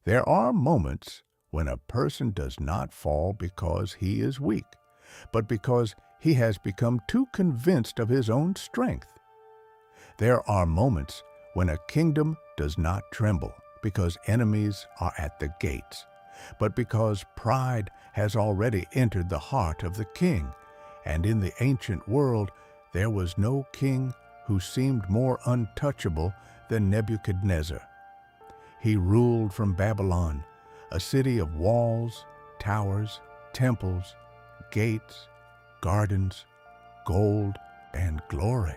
There are moments when a person does not fall because he is weak, but because he has become too convinced of his own strength. There are moments when a kingdom does not tremble because enemies are at the gates, but because pride has already entered the heart of the king, and in the ancient world there was no king who seemed more untouchable than Nebuchadnezzar. He ruled from Babylon, a city of walls, towers, temples, gates, gardens, gold, and glory.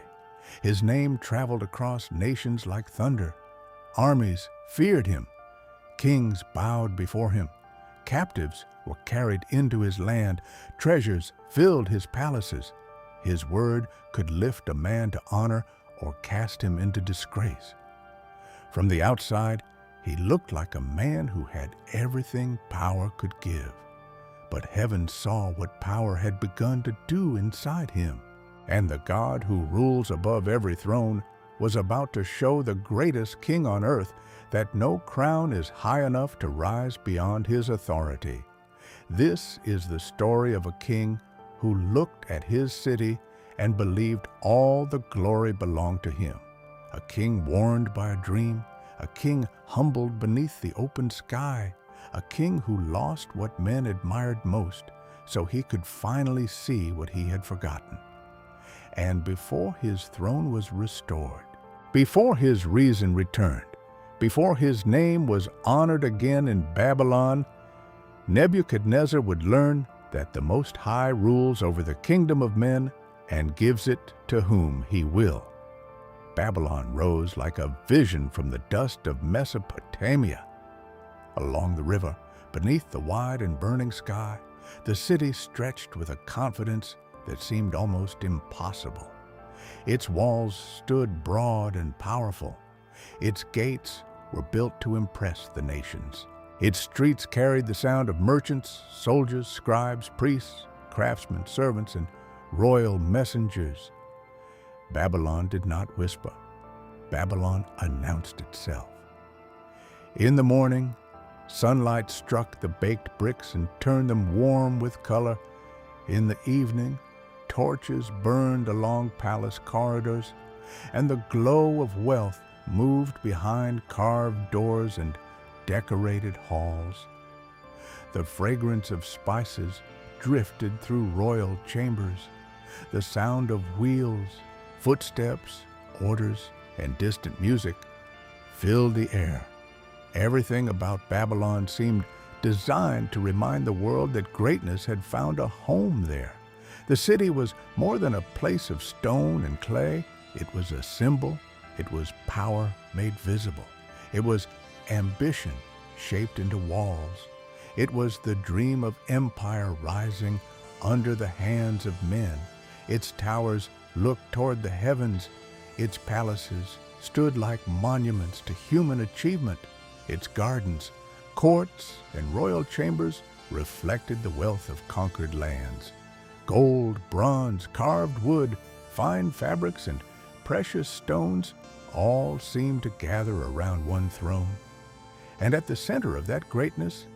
His name traveled across nations like thunder. Armies feared him. Kings bowed before him. Captives were carried into his land. Treasures filled his palaces. His word could lift a man to honor or cast him into disgrace. From the outside, he looked like a man who had everything power could give. But heaven saw what power had begun to do inside him. And the God who rules above every throne was about to show the greatest king on earth that no crown is high enough to rise beyond his authority. This is the story of a king who looked at his city and believed all the glory belonged to him. A king warned by a dream, a king humbled beneath the open sky, a king who lost what men admired most so he could finally see what he had forgotten. And before his throne was restored, before his reason returned, before his name was honored again in Babylon, Nebuchadnezzar would learn that the Most High rules over the kingdom of men and gives it to whom he will. Babylon rose like a vision from the dust of Mesopotamia. Along the river, beneath the wide and burning sky, the city stretched with a confidence that seemed almost impossible. Its walls stood broad and powerful. Its gates were built to impress the nations. Its streets carried the sound of merchants, soldiers, scribes, priests, craftsmen, servants, and royal messengers. Babylon did not whisper. Babylon announced itself. In the morning, sunlight struck the baked bricks and turned them warm with color. In the evening, torches burned along palace corridors, and the glow of wealth moved behind carved doors and decorated halls. The fragrance of spices drifted through royal chambers. The sound of wheels, footsteps, orders, and distant music filled the air. Everything about Babylon seemed designed to remind the world that greatness had found a home there. The city was more than a place of stone and clay. It was a symbol. It was power made visible. It was ambition shaped into walls. It was the dream of empire rising under the hands of men. Its towers looked toward the heavens. Its palaces stood like monuments to human achievement. Its gardens, courts, and royal chambers reflected the wealth of conquered lands. Gold, bronze, carved wood, fine fabrics, and precious stones all seemed to gather around one throne. And at the center of that greatness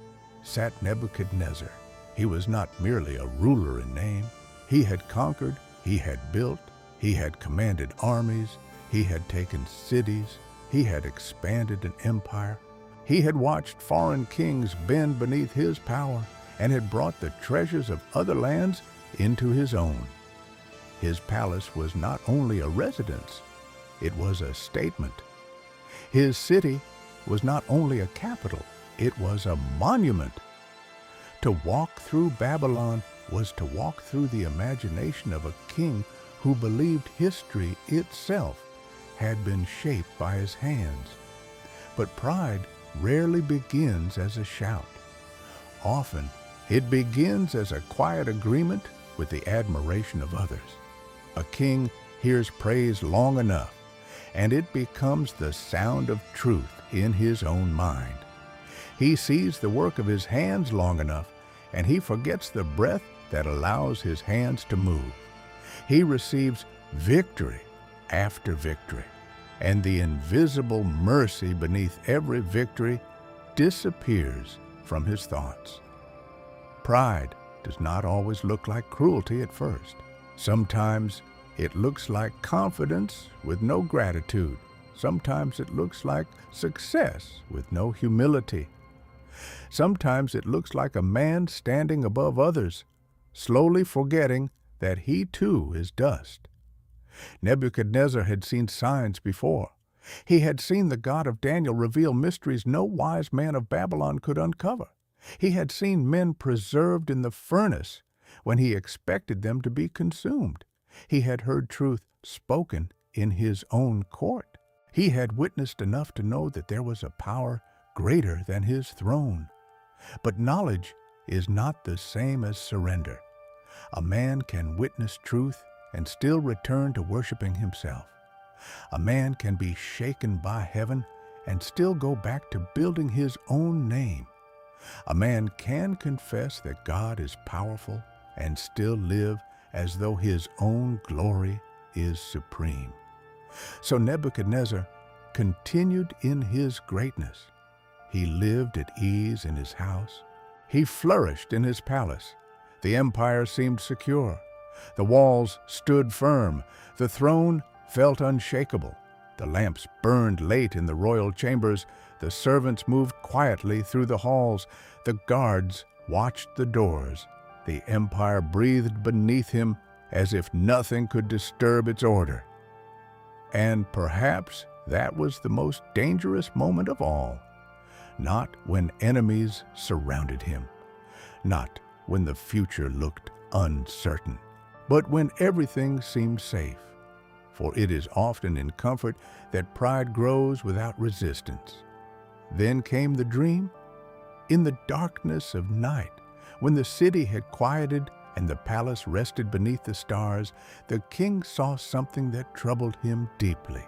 sat Nebuchadnezzar. He was not merely a ruler in name. He had conquered, he had built, he had commanded armies, he had taken cities, he had expanded an empire. He had watched foreign kings bend beneath his power and had brought the treasures of other lands into his own. His palace was not only a residence, it was a statement. His city was not only a capital, it was a monument. To walk through Babylon was to walk through the imagination of a king who believed history itself had been shaped by his hands. But pride rarely begins as a shout. Often, it begins as a quiet agreement with the admiration of others. A king hears praise long enough, and it becomes the sound of truth in his own mind. He sees the work of his hands long enough, and he forgets the breath that allows his hands to move. He receives victory after victory, and the invisible mercy beneath every victory disappears from his thoughts. Pride does not always look like cruelty at first. Sometimes it looks like confidence with no gratitude. Sometimes it looks like success with no humility. Sometimes it looks like a man standing above others, slowly forgetting that he too is dust. Nebuchadnezzar had seen signs before. He had seen the God of Daniel reveal mysteries no wise man of Babylon could uncover. He had seen men preserved in the furnace when he expected them to be consumed. He had heard truth spoken in his own court. He had witnessed enough to know that there was a power greater than his throne. But knowledge is not the same as surrender. A man can witness truth and still return to worshiping himself. A man can be shaken by heaven and still go back to building his own name. A man can confess that God is powerful and still live as though his own glory is supreme. So Nebuchadnezzar continued in his greatness. He lived at ease in his house. He flourished in his palace. The empire seemed secure. The walls stood firm. The throne felt unshakable. The lamps burned late in the royal chambers. The servants moved quietly through the halls. The guards watched the doors. The empire breathed beneath him as if nothing could disturb its order. And perhaps that was the most dangerous moment of all. Not when enemies surrounded him, not when the future looked uncertain, but when everything seemed safe. For it is often in comfort that pride grows without resistance. Then came the dream. In the darkness of night, when the city had quieted and the palace rested beneath the stars, the king saw something that troubled him deeply.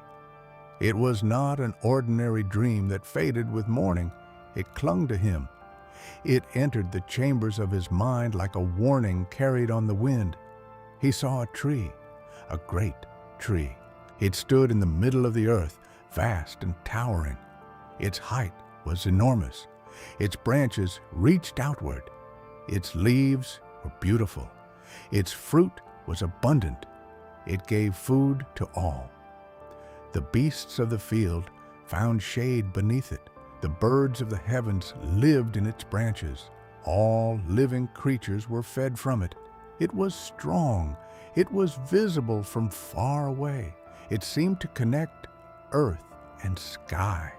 It was not an ordinary dream that faded with morning. It clung to him. It entered the chambers of his mind like a warning carried on the wind. He saw a tree, a great tree. It stood in the middle of the earth, vast and towering. Its height was enormous. Its branches reached outward. Its leaves were beautiful. Its fruit was abundant. It gave food to all. The beasts of the field found shade beneath it. The birds of the heavens lived in its branches. All living creatures were fed from it. It was strong. It was visible from far away. It seemed to connect earth and sky.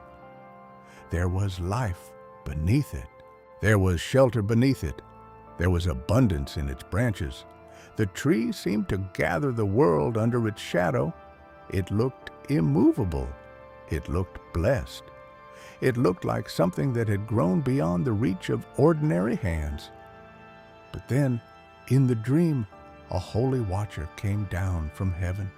There was life beneath it. There was shelter beneath it. There was abundance in its branches. The tree seemed to gather the world under its shadow. It looked immovable. It looked blessed. It looked like something that had grown beyond the reach of ordinary hands. But then, in the dream, a holy watcher came down from heaven,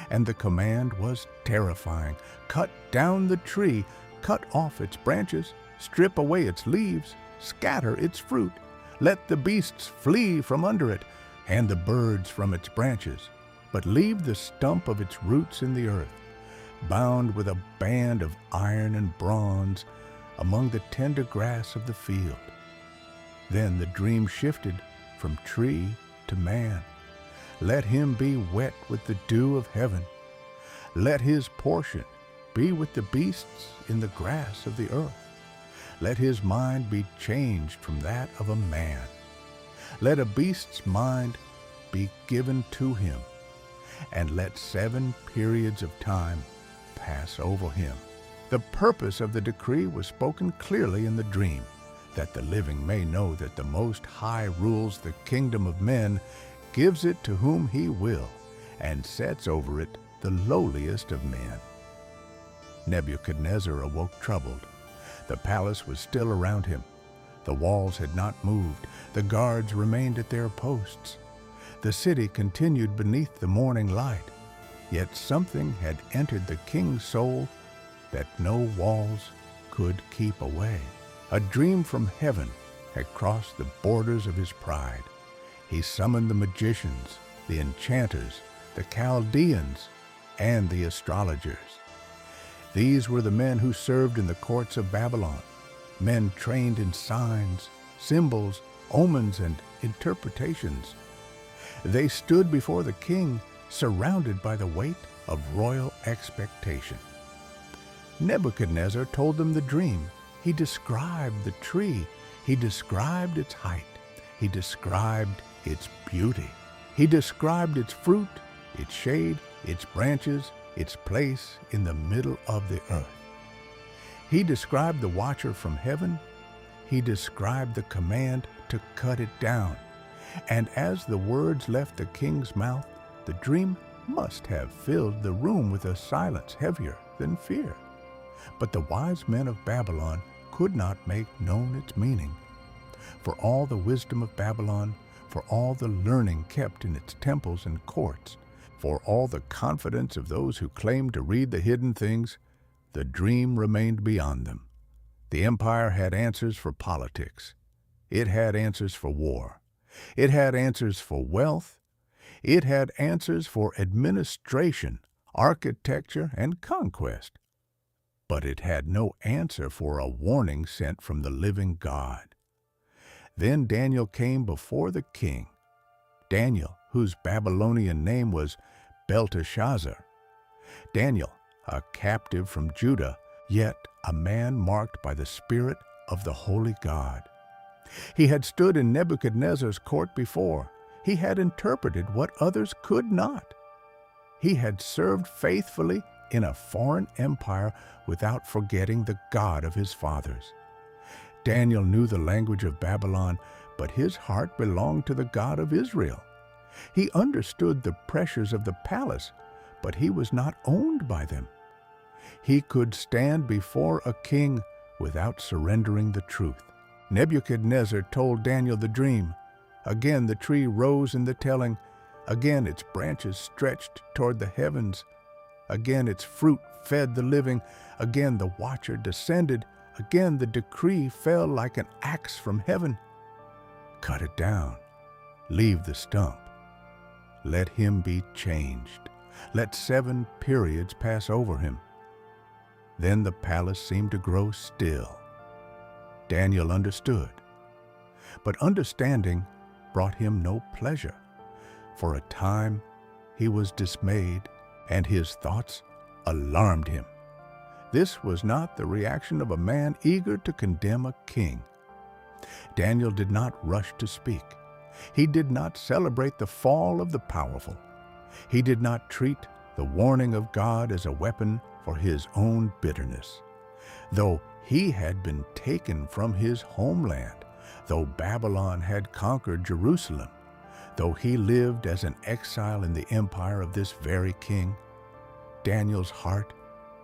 and the command was terrifying. Cut down the tree, cut off its branches, strip away its leaves, scatter its fruit. Let the beasts flee from under it, and the birds from its branches, but leave the stump of its roots in the earth, bound with a band of iron and bronze among the tender grass of the field. Then the dream shifted from tree to man. Let him be wet with the dew of heaven. Let his portion be with the beasts in the grass of the earth. Let his mind be changed from that of a man. Let a beast's mind be given to him, and let 7 periods of time pass over him. The purpose of the decree was spoken clearly in the dream, that the living may know that the Most High rules the kingdom of men, gives it to whom he will, and sets over it the lowliest of men. Nebuchadnezzar awoke troubled. The palace was still around him. The walls had not moved. The guards remained at their posts. The city continued beneath the morning light. Yet something had entered the king's soul that no walls could keep away. A dream from heaven had crossed the borders of his pride. He summoned the magicians, the enchanters, the Chaldeans, and the astrologers. These were the men who served in the courts of Babylon. men trained in signs, symbols, omens, and interpretations. They stood before the king, surrounded by the weight of royal expectation. Nebuchadnezzar told them the dream. He described the tree. He described its height. He described its beauty. He described its fruit, its shade, its branches, its place in the middle of the earth. He described the watcher from heaven. He described the command to cut it down. And as the words left the king's mouth, the dream must have filled the room with a silence heavier than fear. But the wise men of Babylon could not make known its meaning. For all the wisdom of Babylon, for all the learning kept in its temples and courts, for all the confidence of those who claimed to read the hidden things, the dream remained beyond them. The empire had answers for politics. It had answers for war. It had answers for wealth. It had answers for administration, architecture, and conquest. But it had no answer for a warning sent from the living God. Then Daniel came before the king. Daniel, whose Babylonian name was Belteshazzar. Daniel, a captive from Judah, yet a man marked by the Spirit of the Holy God. He had stood in Nebuchadnezzar's court before. He had interpreted what others could not. He had served faithfully in a foreign empire without forgetting the God of his fathers. Daniel knew the language of Babylon, but his heart belonged to the God of Israel. He understood the pressures of the palace, but he was not owned by them. He could stand before a king without surrendering the truth. Nebuchadnezzar told Daniel the dream. Again the tree rose in the telling. Again its branches stretched toward the heavens. Again its fruit fed the living. Again the watcher descended. Again the decree fell like an axe from heaven. Cut it down. Leave the stump. Let him be changed. Let 7 periods pass over him. Then the palace seemed to grow still. Daniel understood. But understanding brought him no pleasure. For a time he was dismayed, and his thoughts alarmed him. This was not the reaction of a man eager to condemn a king. Daniel did not rush to speak. He did not celebrate the fall of the powerful. He did not treat the warning of God as a weapon for his own bitterness. Though he had been taken from his homeland, though Babylon had conquered Jerusalem, though he lived as an exile in the empire of this very king, Daniel's heart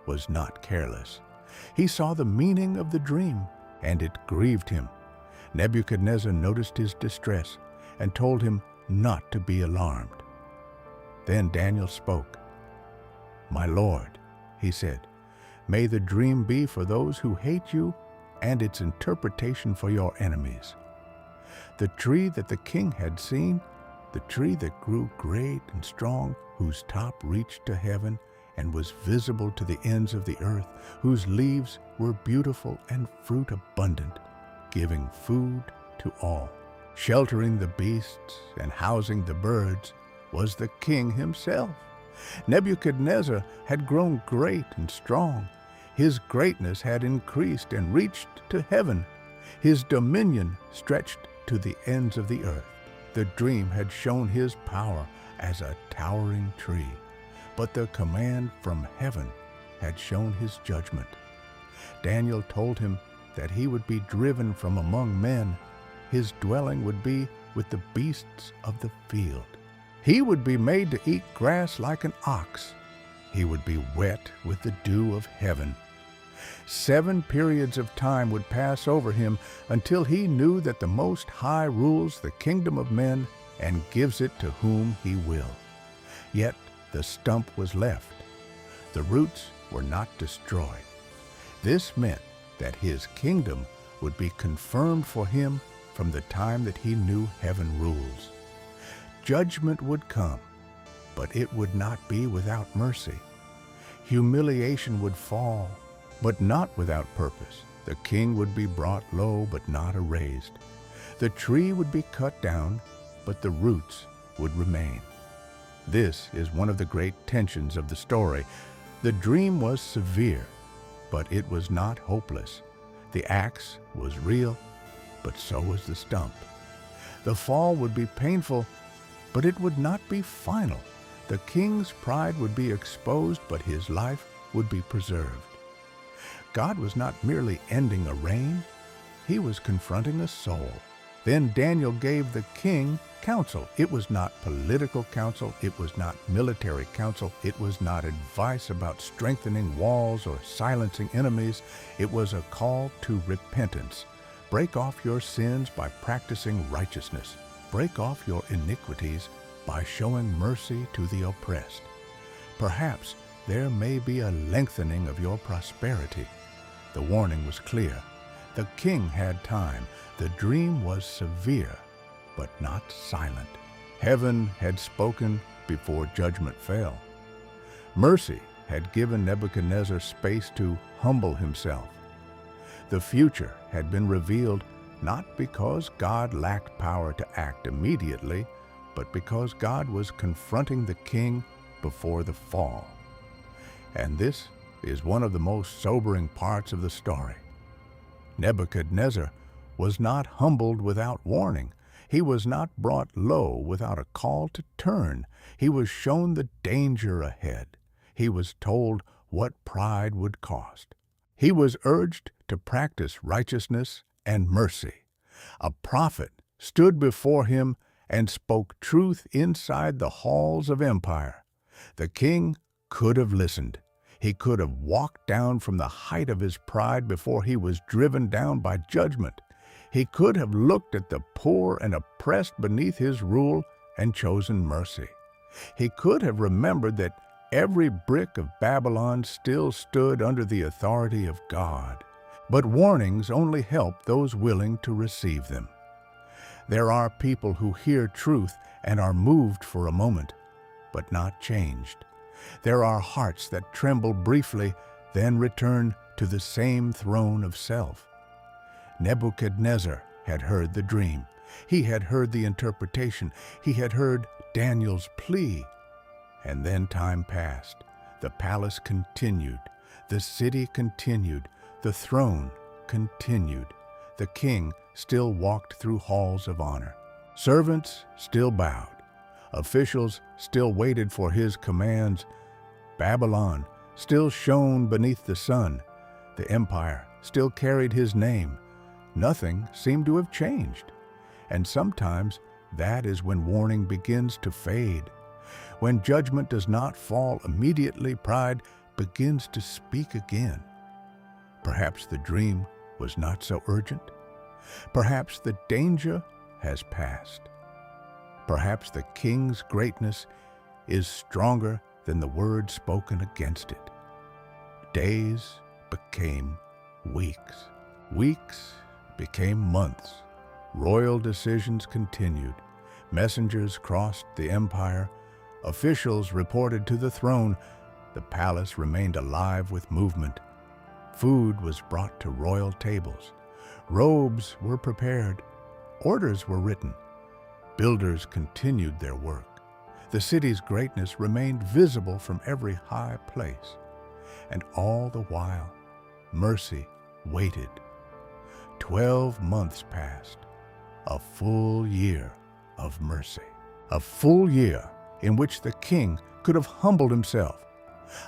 was not careless. He saw the meaning of the dream, and it grieved him. Nebuchadnezzar noticed his distress and told him not to be alarmed. Then Daniel spoke. "My Lord," he said, "may the dream be for those who hate you and its interpretation for your enemies." The tree that the king had seen, the tree that grew great and strong, whose top reached to heaven and was visible to the ends of the earth, whose leaves were beautiful and fruit abundant, giving food to all, sheltering the beasts and housing the birds, was the king himself. Nebuchadnezzar had grown great and strong. His greatness had increased and reached to heaven. His dominion stretched to the ends of the earth. The dream had shown his power as a towering tree, but the command from heaven had shown his judgment. Daniel told him that he would be driven from among men. His dwelling would be with the beasts of the field. He would be made to eat grass like an ox. He would be wet with the dew of heaven. 7 periods of time would pass over him until he knew that the Most High rules the kingdom of men and gives it to whom he will. Yet the stump was left. The roots were not destroyed. This meant that his kingdom would be confirmed for him from the time that he knew heaven rules. Judgment would come, but it would not be without mercy. Humiliation would fall, but not without purpose. The king would be brought low but not erased. The tree would be cut down, but the roots would remain. This is one of the great tensions of the story. The dream was severe, but it was not hopeless. The axe was real, but so was the stump. The fall would be painful, but it would not be final. The king's pride would be exposed, but his life would be preserved. God was not merely ending a reign, he was confronting a soul. Then Daniel gave the king counsel. It was not political counsel, it was not military counsel, it was not advice about strengthening walls or silencing enemies. It was a call to repentance. Break off your sins by practicing righteousness. Break off your iniquities by showing mercy to the oppressed. Perhaps there may be a lengthening of your prosperity. The warning was clear. The king had time. The dream was severe, but not silent. Heaven had spoken before judgment fell. Mercy had given Nebuchadnezzar space to humble himself. The future had been revealed not because God lacked power to act immediately, but because God was confronting the king before the fall. And this is one of the most sobering parts of the story. Nebuchadnezzar was not humbled without warning. He was not brought low without a call to turn. He was shown the danger ahead. He was told what pride would cost. He was urged to practice righteousness and mercy. A prophet stood before him and spoke truth inside the halls of empire. The king could have listened. He could have walked down from the height of his pride before he was driven down by judgment. He could have looked at the poor and oppressed beneath his rule and chosen mercy. He could have remembered that every brick of Babylon still stood under the authority of God. But warnings only help those willing to receive them. There are people who hear truth and are moved for a moment, but not changed. There are hearts that tremble briefly, then return to the same throne of self. Nebuchadnezzar had heard the dream. He had heard the interpretation. He had heard Daniel's plea. And then time passed. The palace continued. The city continued. The throne continued. The king still walked through halls of honor. Servants still bowed. Officials still waited for his commands. Babylon still shone beneath the sun. The empire still carried his name. Nothing seemed to have changed. And sometimes that is when warning begins to fade. When judgment does not fall immediately, pride begins to speak again. Perhaps the dream was not so urgent. Perhaps the danger has passed. Perhaps the king's greatness is stronger than the word spoken against it. Days became weeks. Weeks became months. Royal decisions continued. Messengers crossed the empire. Officials reported to the throne. The palace remained alive with movement. Food was brought to royal tables. Robes were prepared. Orders were written. Builders continued their work. The city's greatness remained visible from every high place. And all the while, mercy waited. 12 months passed. A full year of mercy. A full year in which the king could have humbled himself.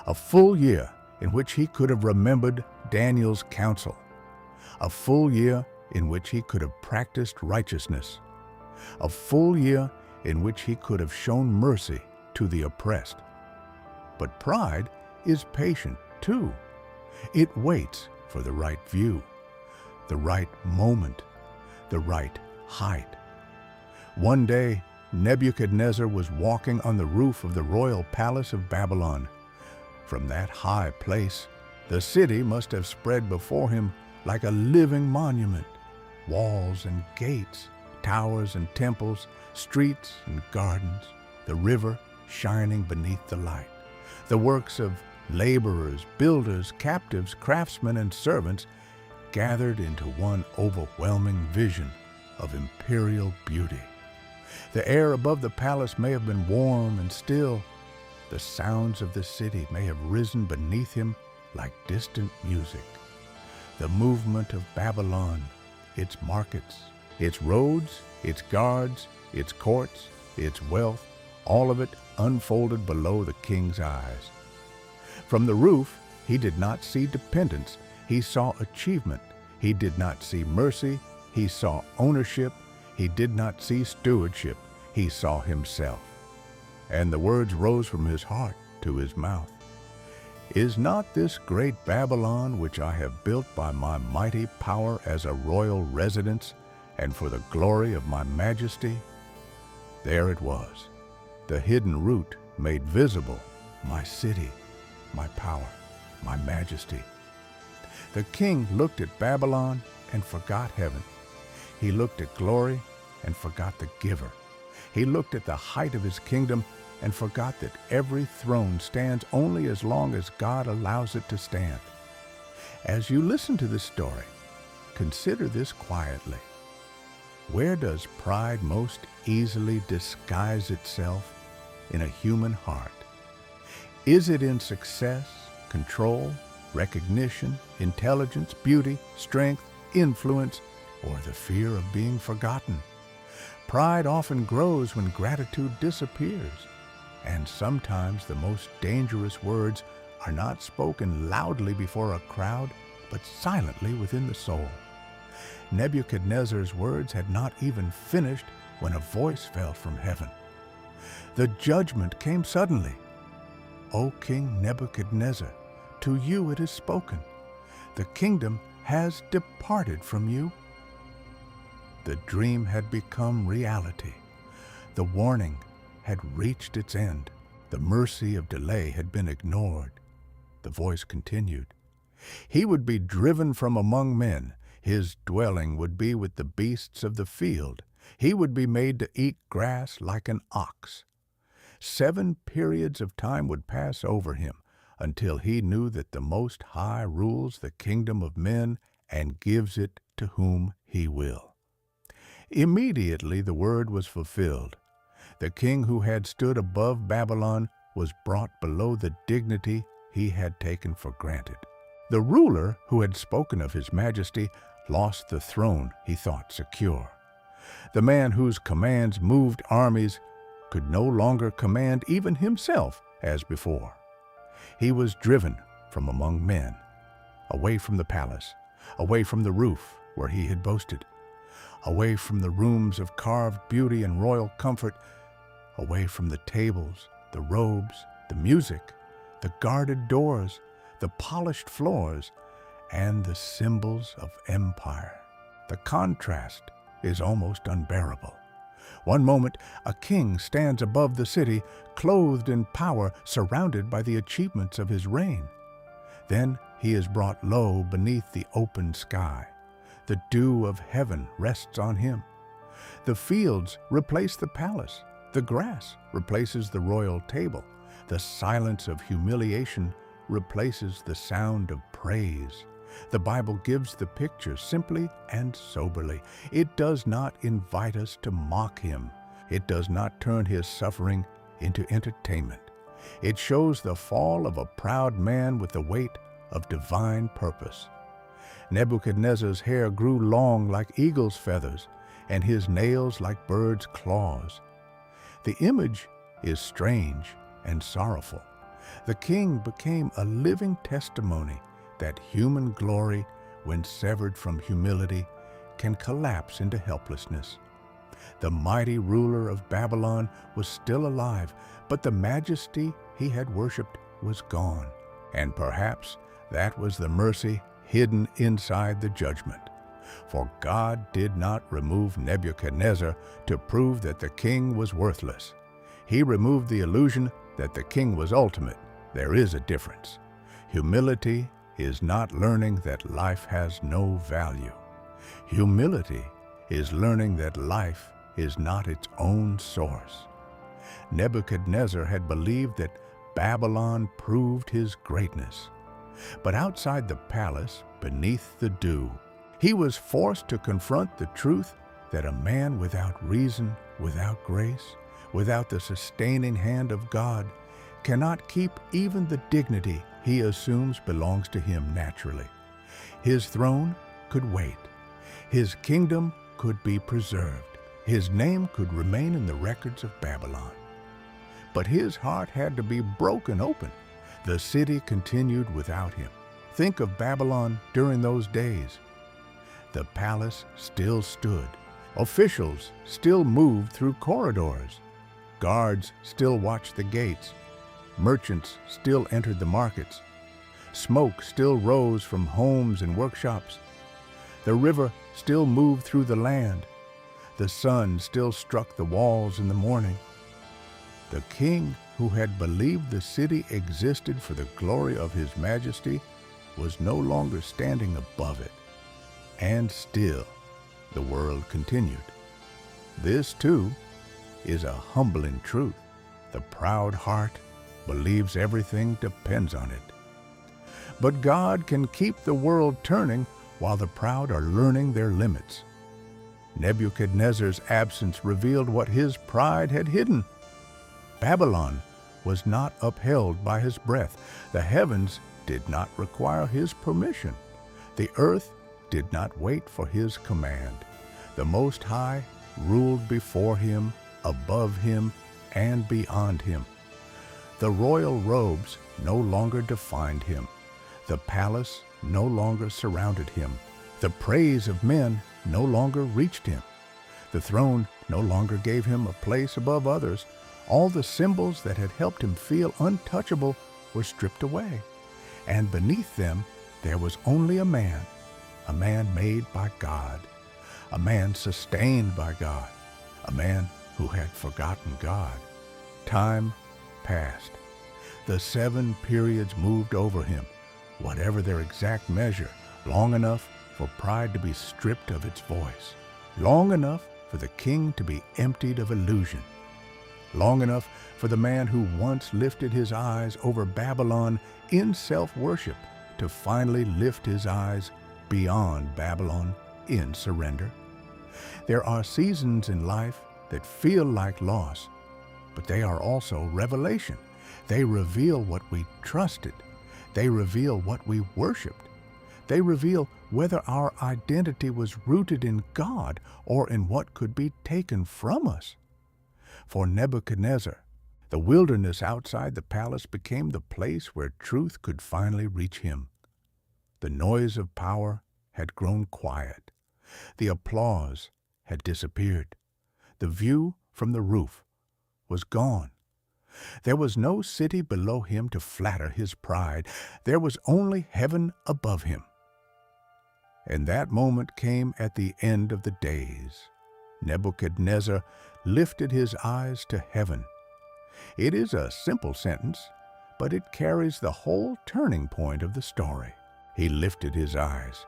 A full year in which he could have remembered Daniel's counsel. A full year in which he could have practiced righteousness. A full year in which he could have shown mercy to the oppressed. But pride is patient too. It waits for the right view, the right moment, the right height. One day, Nebuchadnezzar was walking on the roof of the royal palace of Babylon. From that high place, the city must have spread before him like a living monument. Walls and gates, towers and temples, streets and gardens, the river shining beneath the light. The works of laborers, builders, captives, craftsmen, and servants gathered into one overwhelming vision of imperial beauty. The air above the palace may have been warm and still. The sounds of the city may have risen beneath him like distant music. The movement of Babylon, its markets, its roads, its guards, its courts, its wealth, all of it unfolded below the king's eyes. From the roof, he did not see dependence, he saw achievement. He did not see mercy, he saw ownership. He did not see stewardship, he saw himself. And the words rose from his heart to his mouth. Is not this great Babylon, which I have built by my mighty power as a royal residence, and for the glory of my majesty? There it was, the hidden root made visible, my city, my power, my majesty. The king looked at Babylon and forgot heaven. He looked at glory and forgot the giver. He looked at the height of his kingdom and forgot that every throne stands only as long as God allows it to stand. As you listen to this story, consider this quietly. Where does pride most easily disguise itself in a human heart? Is it in success, control, recognition, intelligence, beauty, strength, influence, or the fear of being forgotten? Pride often grows when gratitude disappears, and sometimes the most dangerous words are not spoken loudly before a crowd, but silently within the soul. Nebuchadnezzar's words had not even finished when a voice fell from heaven. The judgment came suddenly. O King Nebuchadnezzar, to you it is spoken. The kingdom has departed from you. The dream had become reality. The warning had reached its end. The mercy of delay had been ignored. The voice continued. He would be driven from among men. His dwelling would be with the beasts of the field. He would be made to eat grass like an ox. 7 periods of time would pass over him until he knew that the Most High rules the kingdom of men and gives it to whom he will. Immediately the word was fulfilled. The king who had stood above Babylon was brought below the dignity he had taken for granted. The ruler who had spoken of his majesty lost the throne he thought secure. The man whose commands moved armies could no longer command even himself as before. He was driven from among men, away from the palace, away from the roof where he had boasted, away from the rooms of carved beauty and royal comfort, away from the tables, the robes, the music, the guarded doors, the polished floors, and the symbols of empire. The contrast is almost unbearable. One moment, a king stands above the city, clothed in power, surrounded by the achievements of his reign. Then he is brought low beneath the open sky. The dew of heaven rests on him. The fields replace the palace. The grass replaces the royal table. The silence of humiliation replaces the sound of praise. The Bible gives the picture simply and soberly. It does not invite us to mock him. It does not turn his suffering into entertainment. It shows the fall of a proud man with the weight of divine purpose. Nebuchadnezzar's hair grew long like eagle's feathers, and his nails like birds' claws. The image is strange and sorrowful. The king became a living testimony that human glory, when severed from humility, can collapse into helplessness. The mighty ruler of Babylon was still alive, but the majesty he had worshipped was gone. And perhaps that was the mercy hidden inside the judgment. For God did not remove Nebuchadnezzar to prove that the king was worthless. He removed the illusion that the king was ultimate. There is a difference. Humility is not learning that life has no value. Humility is learning that life is not its own source. Nebuchadnezzar had believed that Babylon proved his greatness. But outside the palace, beneath the dew, He was forced to confront the truth that a man without reason, without grace, without the sustaining hand of God, cannot keep even the dignity he assumes belongs to him naturally. His throne could wait. His kingdom could be preserved. His name could remain in the records of Babylon. But his heart had to be broken open. The city continued without him. Think of Babylon during those days. The palace still stood. Officials still moved through corridors. Guards still watched the gates. Merchants still entered the markets. Smoke still rose from homes and workshops. The river still moved through the land. The sun still struck the walls in the morning. The king who had believed the city existed for the glory of his majesty was no longer standing above it. And still, the world continued. This, too, is a humbling truth. The proud heart believes everything depends on it. But God can keep the world turning while the proud are learning their limits. Nebuchadnezzar's absence revealed what his pride had hidden. Babylon was not upheld by his breath. The heavens did not require his permission. The earth did not wait for his command. The Most High ruled before him, above him, and beyond him. The royal robes no longer defined him. The palace no longer surrounded him. The praise of men no longer reached him. The throne no longer gave him a place above others. All the symbols that had helped him feel untouchable were stripped away. And beneath them, there was only a man made by God, a man sustained by God, a man who had forgotten God. Time passed. The 7 periods moved over him, whatever their exact measure, long enough for pride to be stripped of its voice, long enough for the king to be emptied of illusion, long enough for the man who once lifted his eyes over Babylon in self-worship to finally lift his eyes beyond Babylon in surrender. There are seasons in life that feel like loss, but they are also revelation. They reveal what we trusted. They reveal what we worshiped. They reveal whether our identity was rooted in God or in what could be taken from us. For Nebuchadnezzar, the wilderness outside the palace became the place where truth could finally reach him. The noise of power had grown quiet. The applause had disappeared. The view from the roof was gone. There was no city below him to flatter his pride. There was only heaven above him. And that moment came at the end of the days. Nebuchadnezzar lifted his eyes to heaven. It is a simple sentence, but it carries the whole turning point of the story. He lifted his eyes,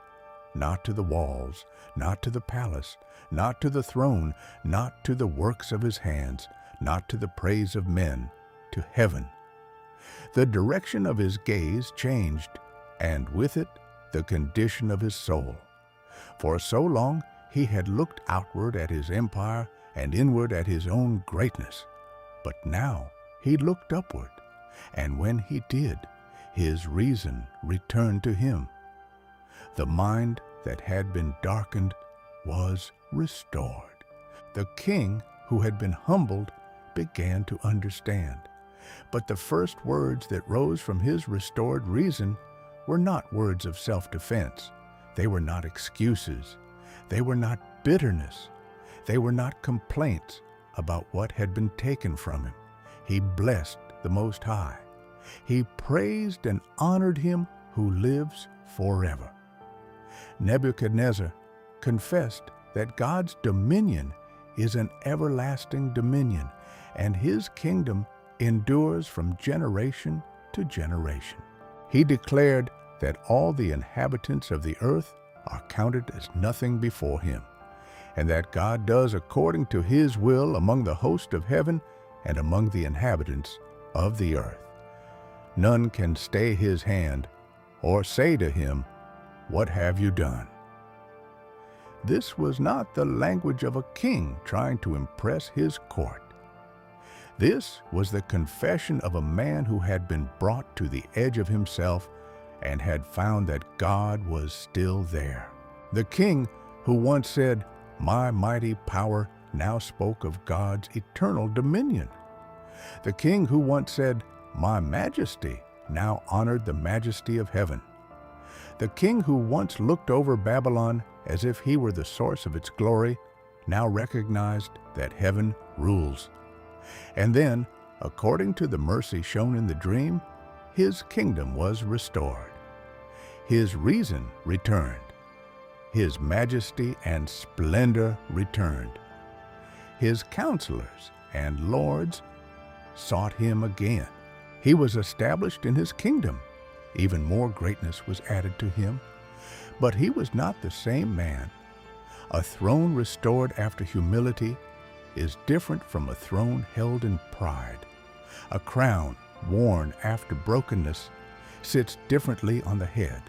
not to the walls, not to the palace, not to the throne, not to the works of his hands, not to the praise of men, to heaven. The direction of his gaze changed, and with it, the condition of his soul. For so long, he had looked outward at his empire and inward at his own greatness. But now he looked upward, and when he did, his reason returned to him. The mind that had been darkened was restored. The king who had been humbled began to understand. But the first words that rose from his restored reason were not words of self-defense. They were not excuses. They were not bitterness. They were not complaints about what had been taken from him. He blessed the Most High. He praised and honored him who lives forever. Nebuchadnezzar confessed that God's dominion is an everlasting dominion, and his kingdom endures from generation to generation. He declared that all the inhabitants of the earth are counted as nothing before him, and that God does according to his will among the host of heaven and among the inhabitants of the earth. None can stay his hand or say to him, "What have you done?" This was not the language of a king trying to impress his court. This was the confession of a man who had been brought to the edge of himself and had found that God was still there. The king who once said, "My mighty power," now spoke of God's eternal dominion. The king who once said, "My majesty," now honored the majesty of heaven. The king who once looked over Babylon as if he were the source of its glory, now recognized that heaven rules. And then, according to the mercy shown in the dream, his kingdom was restored. His reason returned. His majesty and splendor returned. His counselors and lords sought him again. He was established in his kingdom. Even more greatness was added to him. But he was not the same man. A throne restored after humility is different from a throne held in pride. A crown worn after brokenness sits differently on the head.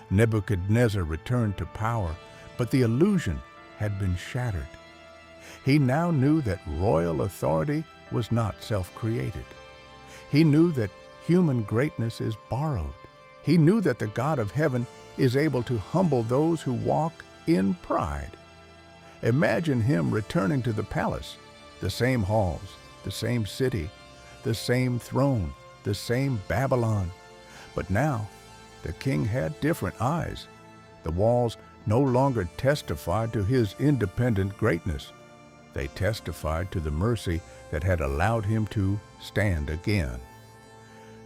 Nebuchadnezzar returned to power, but the illusion had been shattered. He now knew that royal authority was not self-created. He knew that human greatness is borrowed. He knew that the God of heaven is able to humble those who walk in pride. Imagine him returning to the palace, the same halls, the same city, the same throne, the same Babylon. But now, the king had different eyes. The walls no longer testified to his independent greatness. They testified to the mercy that had allowed him to stand again.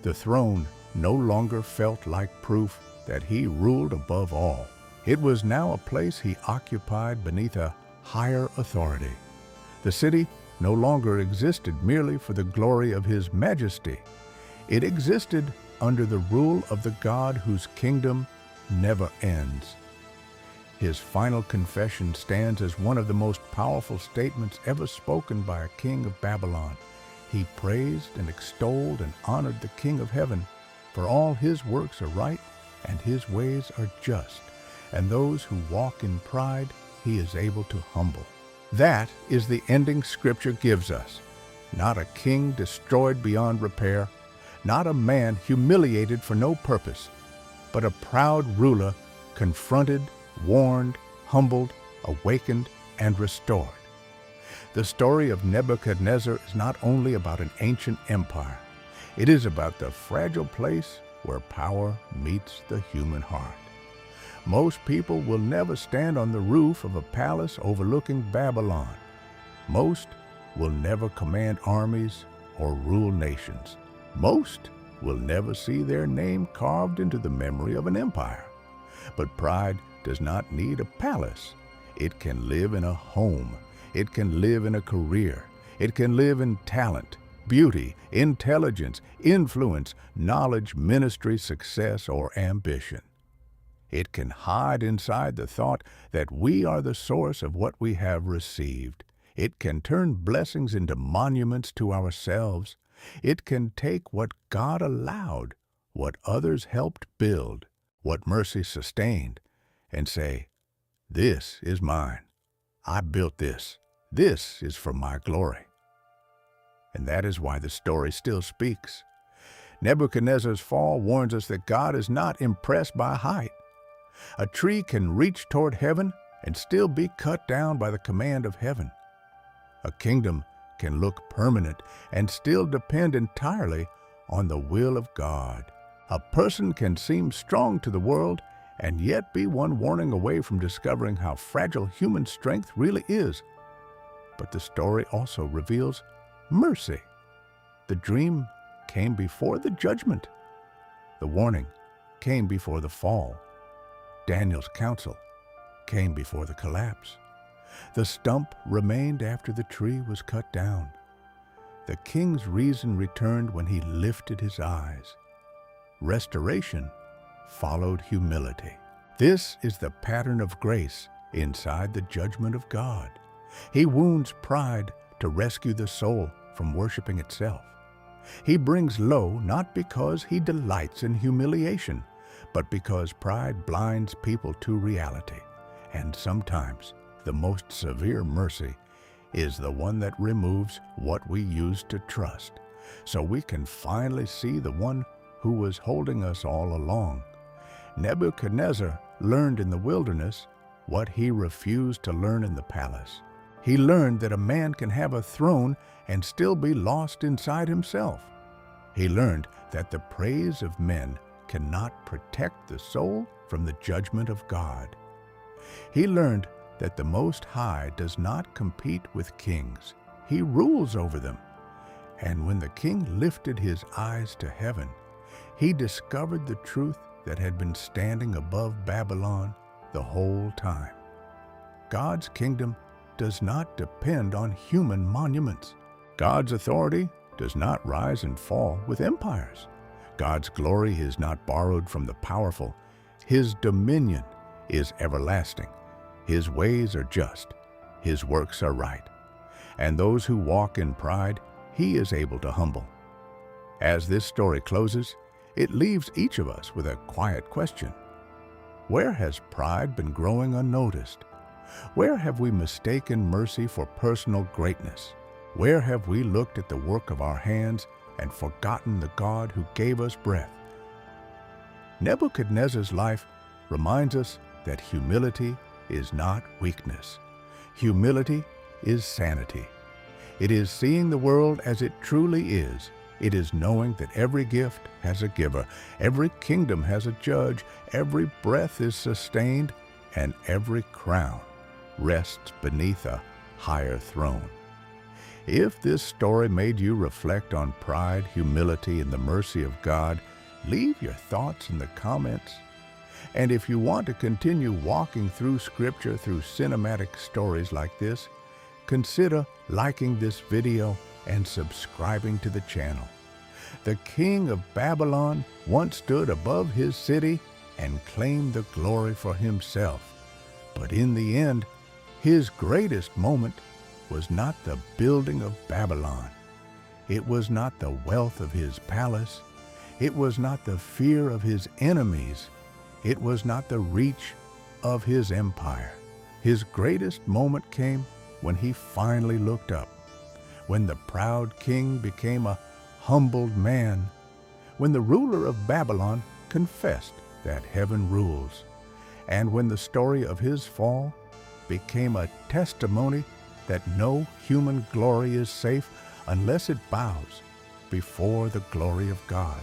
The throne no longer felt like proof that he ruled above all. It was now a place he occupied beneath a higher authority. The city no longer existed merely for the glory of his majesty. It existed under the rule of the God whose kingdom never ends. His final confession stands as one of the most powerful statements ever spoken by a king of Babylon. He praised and extolled and honored the King of heaven, for all his works are right and his ways are just, and those who walk in pride he is able to humble. That is the ending Scripture gives us. Not a king destroyed beyond repair, not a man humiliated for no purpose, but a proud ruler confronted, warned, humbled, awakened, and restored. The story of Nebuchadnezzar is not only about an ancient empire. It is about the fragile place where power meets the human heart. Most people will never stand on the roof of a palace overlooking Babylon. Most will never command armies or rule nations. Most will never see their name carved into the memory of an empire. But pride does not need a palace. It can live in a home. It can live in a career. It can live in talent, beauty, intelligence, influence, knowledge, ministry, success, or ambition. It can hide inside the thought that we are the source of what we have received. It can turn blessings into monuments to ourselves. It can take what God allowed, what others helped build, what mercy sustained, and say, "This is mine. I built this. This is for my glory." And that is why the story still speaks. Nebuchadnezzar's fall warns us that God is not impressed by height. A tree can reach toward heaven and still be cut down by the command of heaven. A kingdom can look permanent and still depend entirely on the will of God. A person can seem strong to the world and yet be one warning away from discovering how fragile human strength really is. But the story also reveals mercy. The dream came before the judgment. The warning came before the fall. Daniel's counsel came before the collapse. The stump remained after the tree was cut down. The king's reason returned when he lifted his eyes. Restoration followed humility. This is the pattern of grace inside the judgment of God. He wounds pride to rescue the soul from worshiping itself. He brings low not because he delights in humiliation, but because pride blinds people to reality. And sometimes the most severe mercy is the one that removes what we used to trust, so we can finally see the one who was holding us all along. Nebuchadnezzar learned in the wilderness what he refused to learn in the palace. He learned that a man can have a throne and still be lost inside himself. He learned that the praise of men cannot protect the soul from the judgment of God. He learned that the Most High does not compete with kings. He rules over them. And when the king lifted his eyes to heaven, he discovered the truth that had been standing above Babylon the whole time. God's kingdom does not depend on human monuments. God's authority does not rise and fall with empires. God's glory is not borrowed from the powerful. His dominion is everlasting. His ways are just. His works are right. And those who walk in pride, he is able to humble. As this story closes, it leaves each of us with a quiet question. Where has pride been growing unnoticed? Where have we mistaken mercy for personal greatness? Where have we looked at the work of our hands and forgotten the God who gave us breath? Nebuchadnezzar's life reminds us that humility is not weakness. Humility is sanity. It is seeing the world as it truly is. It is knowing that every gift has a giver, every kingdom has a judge, every breath is sustained, and every crown rests beneath a higher throne. If this story made you reflect on pride, humility, and the mercy of God, leave your thoughts in the comments. And if you want to continue walking through Scripture through cinematic stories like this, consider liking this video and subscribing to the channel. The king of Babylon once stood above his city and claimed the glory for himself. But in the end, his greatest moment was not the building of Babylon. It was not the wealth of his palace. It was not the fear of his enemies. It was not the reach of his empire. His greatest moment came when he finally looked up, when the proud king became a humbled man, when the ruler of Babylon confessed that heaven rules, and when the story of his fall became a testimony that no human glory is safe unless it bows before the glory of God.